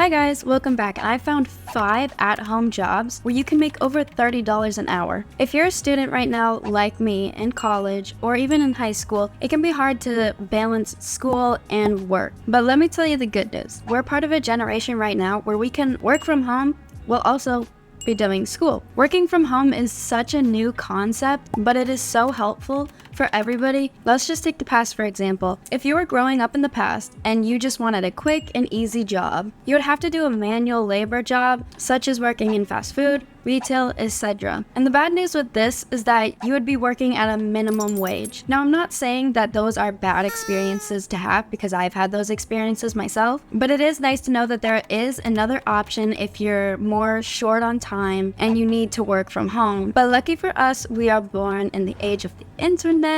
Hi guys, welcome back. I found 5 at-home jobs where you can make over $30 an hour. If you're a student right now, like me, in college or even in high school, it can be hard to balance school and work. But let me tell you the good news. We're part of a generation right now where we can work from home while also be doing school. Working from home is such a new concept, but it is so helpful for everybody. Let's just take the past for example. If you were growing up in the past and you just wanted a quick and easy job, you would have to do a manual labor job such as working in fast food, retail, etc. And the bad news with this is that you would be working at a minimum wage. Now, I'm not saying that those are bad experiences to have because I've had those experiences myself, but it is nice to know that there is another option if you're more short on time and you need to work from home. But lucky for us, we are born in the age of the internet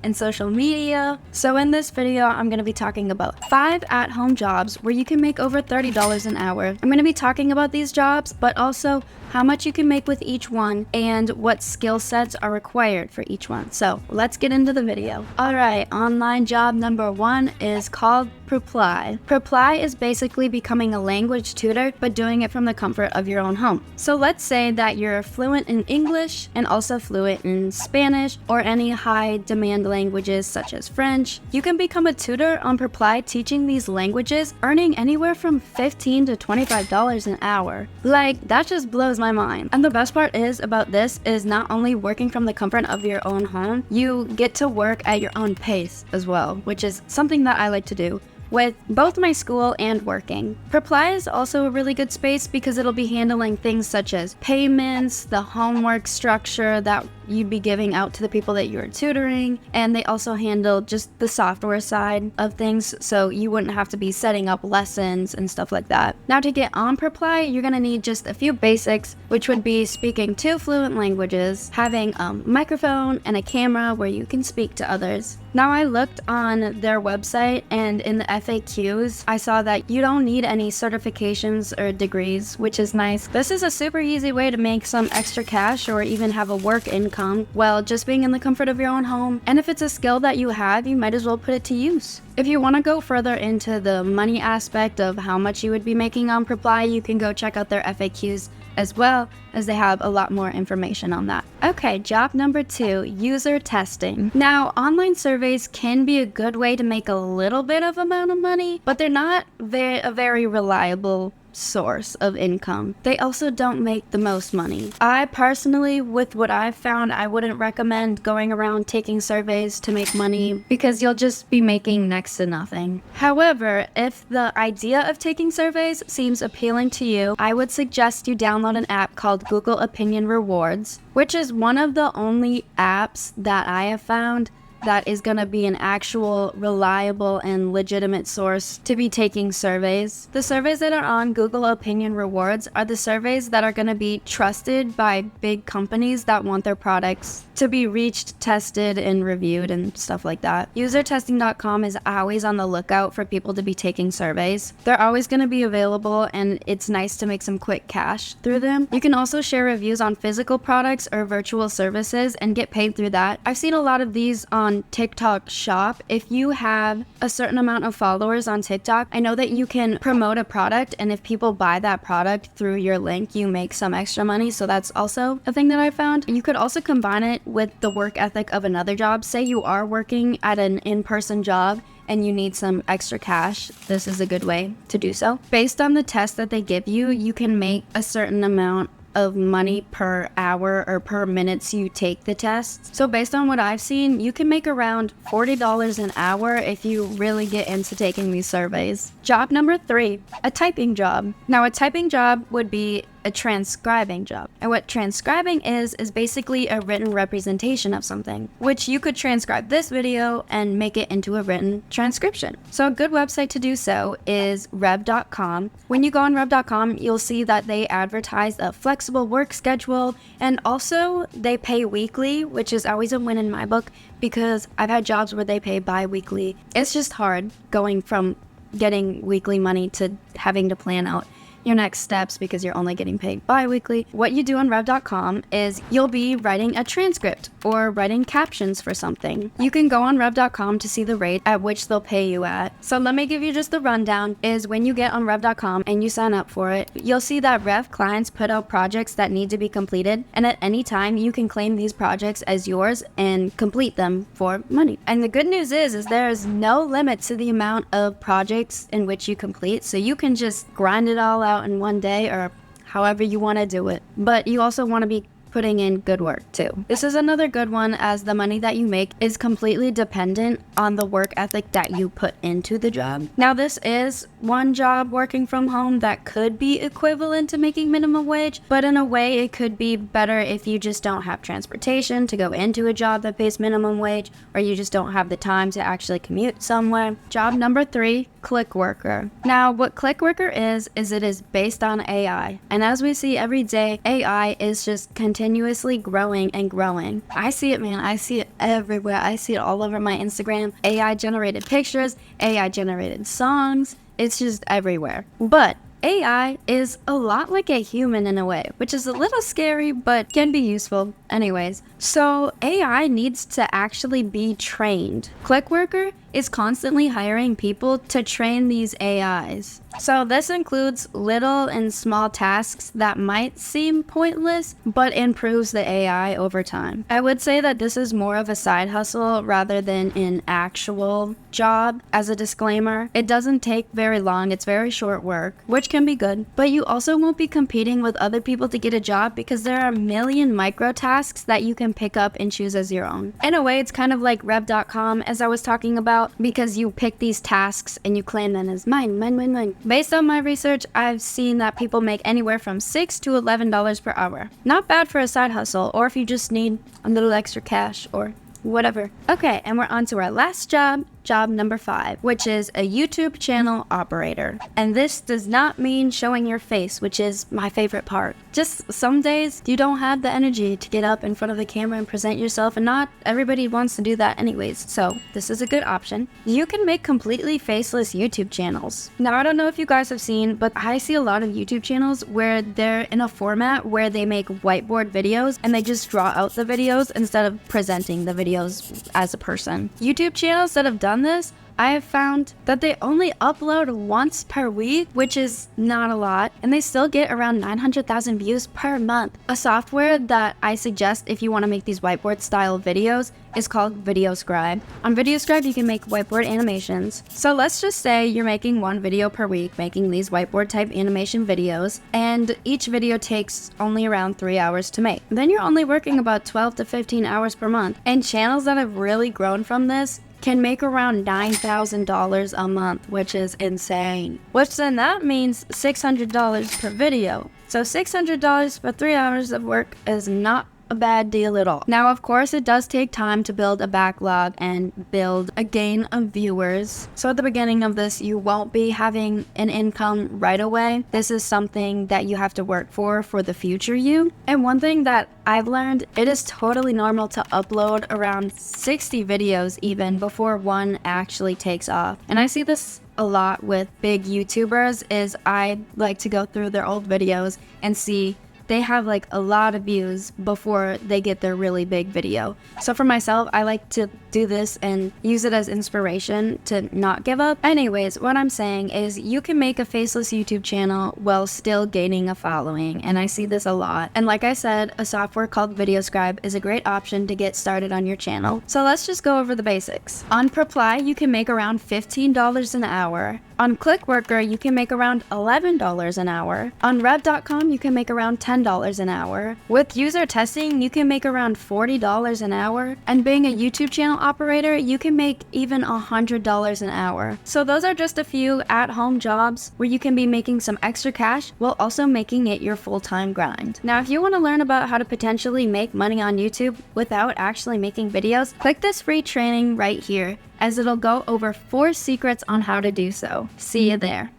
and social media. So in this video, I'm going to be talking about 5 at-home jobs where you can make over $30 an hour. I'm going to be talking about these jobs, but also how much you can make with each one and what skill sets are required for each one. So let's get into the video. Alright, online job number 1 is called Preply. Preply is basically becoming a language tutor, but doing it from the comfort of your own home. So let's say that you're fluent in English and also fluent in Spanish or any high demand languages such as French. You can become a tutor on Preply teaching these languages, earning anywhere from $15 to $25 an hour. Like, that just blows my mind. And the best part is about this is not only working from the comfort of your own home, you get to work at your own pace as well, which is something that I like to do with both my school and working. Preply is also a really good space because it'll be handling things such as payments, the homework structure that you'd be giving out to the people that you're tutoring, and they also handle just the software side of things, so you wouldn't have to be setting up lessons and stuff like that. Now, to get on Preply, you're gonna need just a few basics, which would be speaking 2 fluent languages, having a microphone and a camera where you can speak to others. Now, I looked on their website, and in the FAQs, I saw that you don't need any certifications or degrees, which is nice. This is a super easy way to make some extra cash or even have a work income while just being in the comfort of your own home. And if it's a skill that you have, you might as well put it to use. If you want to go further into the money aspect of how much you would be making on Preply, you can go check out their FAQs as well, as they have a lot more information on that. Okay, job number 2, user testing. Now, online surveys can be a good way to make a little bit of amount of money, but they're not a very reliable source of income. They also don't make the most money. I personally, with what I've found, I wouldn't recommend going around taking surveys to make money because you'll just be making next to nothing. However, if the idea of taking surveys seems appealing to you, I would suggest you download an app called Google Opinion Rewards, which is one of the only apps that I have found that is going to be an actual reliable and legitimate source to be taking surveys. The surveys that are on Google Opinion Rewards are the surveys that are going to be trusted by big companies that want their products to be reached, tested, and reviewed and stuff like that. Usertesting.com is always on the lookout for people to be taking surveys. They're always going to be available, and it's nice to make some quick cash through them. You can also share reviews on physical products or virtual services and get paid through that. I've seen a lot of these on TikTok Shop. If you have a certain amount of followers on TikTok, I know that you can promote a product, and if people buy that product through your link, you make some extra money. So that's also a thing that I found. You could also combine it with the work ethic of another job. Say you are working at an in-person job and you need some extra cash, this is a good way to do so. Based on the test that they give you, you can make a certain amount of money per hour or per minutes you take the test. So based on what I've seen, you can make around $40 an hour if you really get into taking these surveys. Job number 3, a typing job. Now, a typing job would be a transcribing job. And what transcribing is basically a written representation of something, which you could transcribe this video and make it into a written transcription. So a good website to do so is rev.com. When you go on rev.com, you'll see that they advertise a flexible work schedule, and also they pay weekly, which is always a win in my book because I've had jobs where they pay bi-weekly. It's just hard going from getting weekly money to having to plan out your next steps, because you're only getting paid bi-weekly. What you do on rev.com is you'll be writing a transcript or writing captions for something. You can go on rev.com to see the rate at which they'll pay you at. So let me give you just the rundown. Is when you get on rev.com and you sign up for it, you'll see that Rev clients put out projects that need to be completed, and at any time you can claim these projects as yours and complete them for money. And the good news is there is no limit to the amount of projects in which you complete, so you can just grind it all out in one day or however you want to do it. But you also want to be putting in good work too. This is another good one, as the money that you make is completely dependent on the work ethic that you put into the job. Now, this is one job working from home that could be equivalent to making minimum wage, but in a way it could be better if you just don't have transportation to go into a job that pays minimum wage, or you just don't have the time to actually commute somewhere. Job number 3, click worker. Now, what click worker is it is based on AI. And as we see every day, AI is just continuously growing and growing. I see it, man. I see it everywhere. I see it all over my Instagram. AI generated pictures, AI generated songs. It's just everywhere. But AI is a lot like a human in a way, which is a little scary, but can be useful. Anyways, so AI needs to actually be trained. Clickworker is constantly hiring people to train these AIs. So this includes little and small tasks that might seem pointless, but improves the AI over time. I would say that this is more of a side hustle rather than an actual job. As a disclaimer, it doesn't take very long. It's very short work, which can be good, but you also won't be competing with other people to get a job because there are a million micro tasks that you can pick up and choose as your own. In a way, it's kind of like rev.com, as I was talking about, because you pick these tasks and you claim them as mine. Based on my research, I've seen that people make anywhere from $6 to $11 per hour. Not bad for a side hustle, or if you just need a little extra cash or whatever. Okay, and we're on to our last job. Job number 5, which is a YouTube channel operator. And this does not mean showing your face, which is my favorite part. Just some days you don't have the energy to get up in front of the camera and present yourself, and not everybody wants to do that anyways. So this is a good option. You can make completely faceless YouTube channels. Now, I don't know if you guys have seen, but I see a lot of YouTube channels where they're in a format where they make whiteboard videos and they just draw out the videos instead of presenting the videos as a person. YouTube channels that have done this, I have found that they only upload once per week, which is not a lot, and they still get around 900,000 views per month. A software that I suggest if you want to make these whiteboard style videos is called VideoScribe. On VideoScribe, you can make whiteboard animations. So let's just say you're making one video per week, making these whiteboard type animation videos, and each video takes only around 3 hours to make. Then you're only working about 12 to 15 hours per month. And channels that have really grown from this can make around $9,000 a month, which is insane. Which then that means $600 per video. So $600 for 3 hours of work is not a bad deal at all. Now, of course, it does take time to build a backlog and build a gain of viewers. So at the beginning of this, you won't be having an income right away. This is something that you have to work for the future you. And one thing that I've learned, it is totally normal to upload around 60 videos even before one actually takes off. And I see this a lot with big YouTubers, is I like to go through their old videos and see they have like a lot of views before they get their really big video. So for myself, I like to do this and use it as inspiration to not give up. Anyways, what I'm saying is you can make a faceless YouTube channel while still gaining a following, and I see this a lot. And like I said, a software called VideoScribe is a great option to get started on your channel. So let's just go over the basics. On Preply, you can make around $15 an hour. On Clickworker, you can make around $11 an hour. On Rev.com, you can make around $10 an hour. With user testing, you can make around $40 an hour. And being a YouTube channel operator, you can make even $100 an hour. So those are just a few at-home jobs where you can be making some extra cash while also making it your full-time grind. Now, if you want to learn about how to potentially make money on YouTube without actually making videos, click this free training right here, as it'll go over 4 secrets on how to do so. See you there.